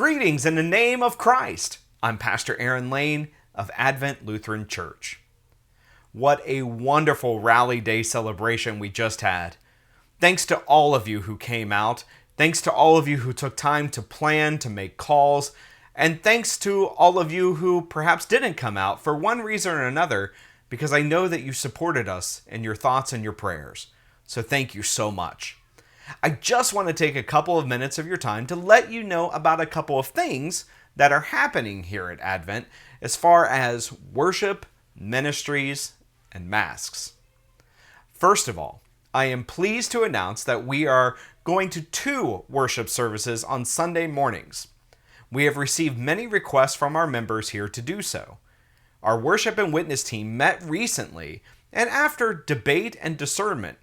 Greetings in the name of Christ. I'm Pastor Layne of Advent Lutheran Church. What a wonderful Rally Day celebration we just had. Thanks to all of you who came out. Thanks to all of you who took time to plan, to make calls. And thanks to all of you who perhaps didn't come out for one reason or another, because I know that you supported us in your thoughts and your prayers. So thank you so much. I just want to take a couple of minutes of your time to let you know about a couple of things that are happening here at Advent as far as worship, ministries, and masks. First of all, I am pleased to announce that we are going to 2 worship services on Sunday mornings. We have received many requests from our members here to do so. Our worship and witness team met recently, and after debate and discernment,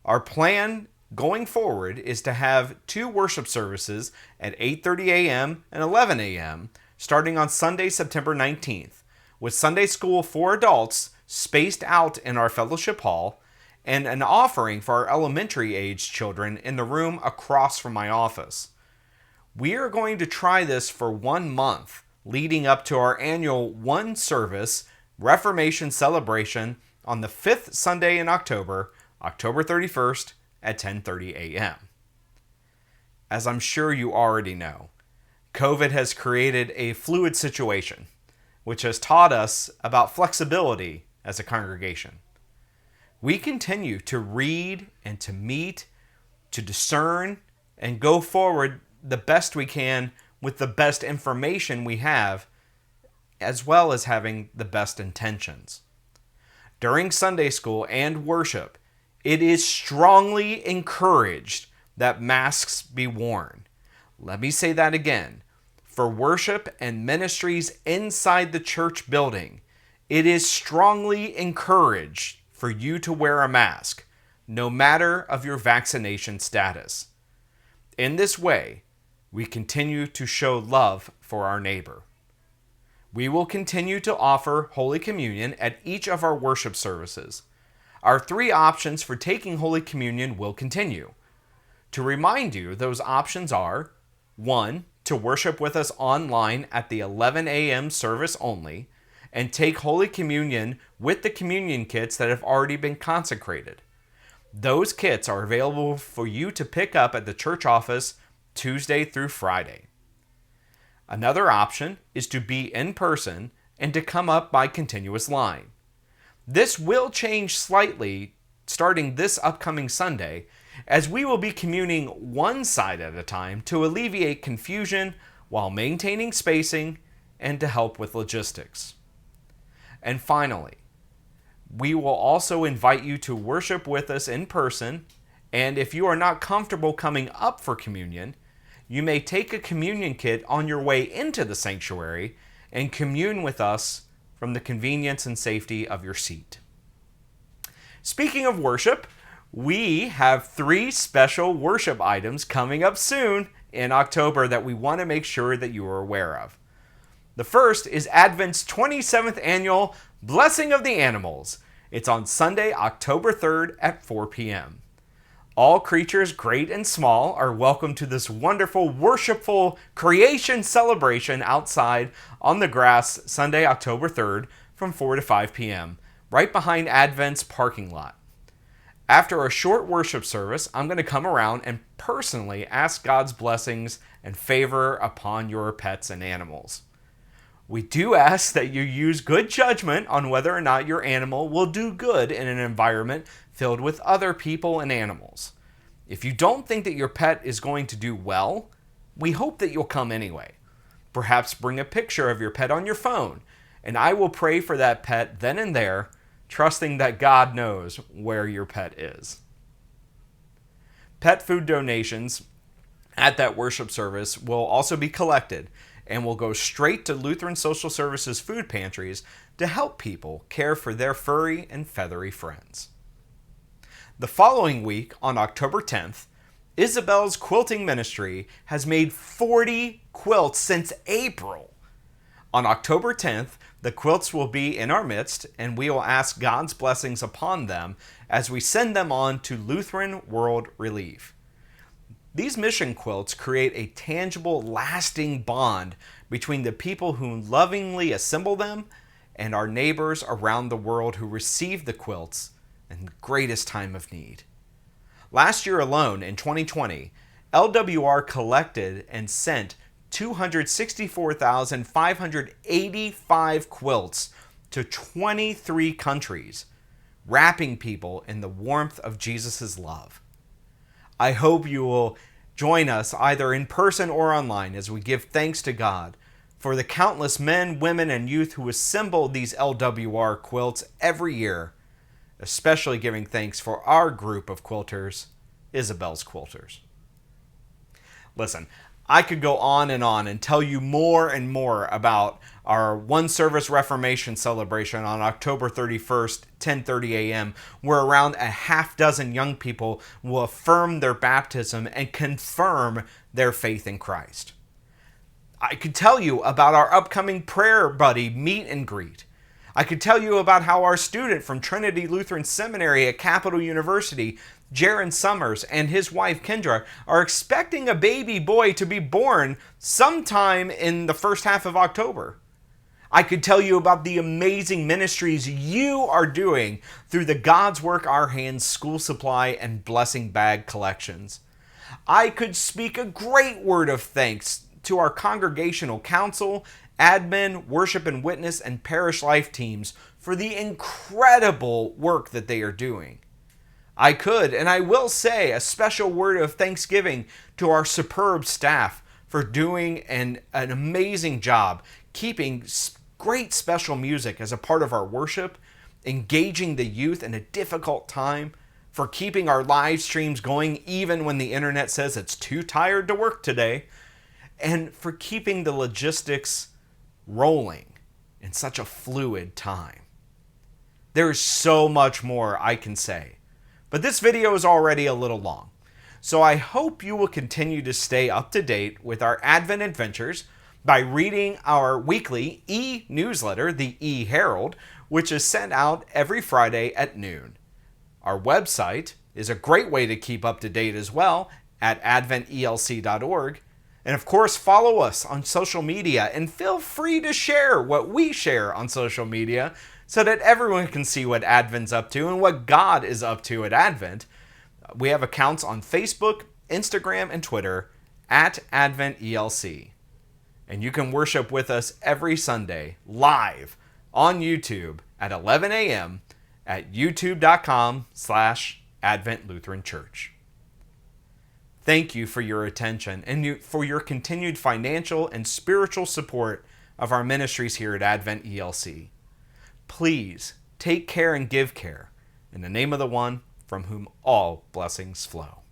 our plan going forward is to have 2 worship services at 8:30 a.m. and 11 a.m. starting on Sunday, September 19th, with Sunday school for adults spaced out in our fellowship hall and an offering for our elementary age children in the room across from my office. We are going to try this for 1 month, leading up to our annual one service Reformation celebration on the 5th Sunday in October, October 31st at 10:30 a.m. As I'm sure you already know, COVID has created a fluid situation, which has taught us about flexibility as a congregation. We continue to read and to meet, to discern, and go forward the best we can with the best information we have, as well as having the best intentions. During Sunday school and worship, it is strongly encouraged that masks be worn. Let me say that again. For worship and ministries inside the church building, it is strongly encouraged for you to wear a mask, no matter of your vaccination status. In this way, we continue to show love for our neighbor. We will continue to offer Holy Communion at each of our worship services. Our 3 options for taking Holy Communion will continue. To remind you, those options are 1. To worship with us online at the 11 a.m. service only, and take Holy Communion with the communion kits that have already been consecrated. Those kits are available for you to pick up at the church office Tuesday through Friday. Another option is to be in person and to come up by continuous line. This will change slightly starting this upcoming Sunday, as we will be communing one side at a time to alleviate confusion while maintaining spacing and to help with logistics. And finally, we will also invite you to worship with us in person, and if you are not comfortable coming up for communion, you may take a communion kit on your way into the sanctuary and commune with us from the convenience and safety of your seat. Speaking of worship, we have 3 special worship items coming up soon in October that we want to make sure that you are aware of. The first is Advent's 27th annual Blessing of the Animals. It's on Sunday, October 3rd at 4 p.m. All creatures, great and small, are welcome to this wonderful, worshipful creation celebration outside on the grass Sunday, October 3rd from 4 to 5 p.m., right behind Advent's parking lot. After a short worship service, I'm going to come around and personally ask God's blessings and favor upon your pets and animals. We do ask that you use good judgment on whether or not your animal will do good in an environment filled with other people and animals. If you don't think that your pet is going to do well, we hope that you'll come anyway. Perhaps bring a picture of your pet on your phone, and I will pray for that pet then and there, trusting that God knows where your pet is. Pet food donations at that worship service will also be collected and will go straight to Lutheran Social Services food pantries to help people care for their furry and feathery friends. The following week, on October 10th, Isabel's Quilting Ministry has made 40 quilts since April. On October 10th, the quilts will be in our midst, and we will ask God's blessings upon them as we send them on to Lutheran World Relief. These mission quilts create a tangible, lasting bond between the people who lovingly assemble them and our neighbors around the world who receive the quilts in the greatest time of need. Last year alone, in 2020, LWR collected and sent 264,585 quilts to 23 countries, wrapping people in the warmth of Jesus' love. I hope you will join us either in person or online as we give thanks to God for the countless men, women, and youth who assemble these LWR quilts every year, especially giving thanks for our group of quilters, Isabel's Quilters. Listen, I could go on and tell you more and more about our one service Reformation celebration on October 31st, 10:30 a.m., where around a half dozen young people will affirm their baptism and confirm their faith in Christ. I could tell you about our upcoming Prayer Buddy meet and greet. I could tell you about how our student from Trinity Lutheran Seminary at Capital University, Jaron Summers, and his wife Kendra are expecting a baby boy to be born sometime in the first half of October. I could tell you about the amazing ministries you are doing through the God's Work Our Hands school supply and blessing bag collections. I could speak a great word of thanks to our congregational council, admin, worship and witness, and parish life teams for the incredible work that they are doing. I could, and I will say, a special word of thanksgiving to our superb staff for doing an amazing job keeping great special music as a part of our worship, engaging the youth in a difficult time, for keeping our live streams going even when the internet says it's too tired to work today, and for keeping the logistics rolling in such a fluid time. There is so much more I can say, but this video is already a little long, so I hope you will continue to stay up to date with our Advent adventures by reading our weekly e-newsletter, the E-Herald, which is sent out every Friday at noon. Our website is a great way to keep up to date as well at adventelc.org. And of course, follow us on social media and feel free to share what we share on social media so that everyone can see what Advent's up to and what God is up to at Advent. We have accounts on Facebook, Instagram, and Twitter at AdventELC. And you can worship with us every Sunday live on YouTube at 11 a.m. at youtube.com/Advent Lutheran Church. Thank you for your attention and for your continued financial and spiritual support of our ministries here at Advent ELC. Please take care and give care in the name of the one from whom all blessings flow.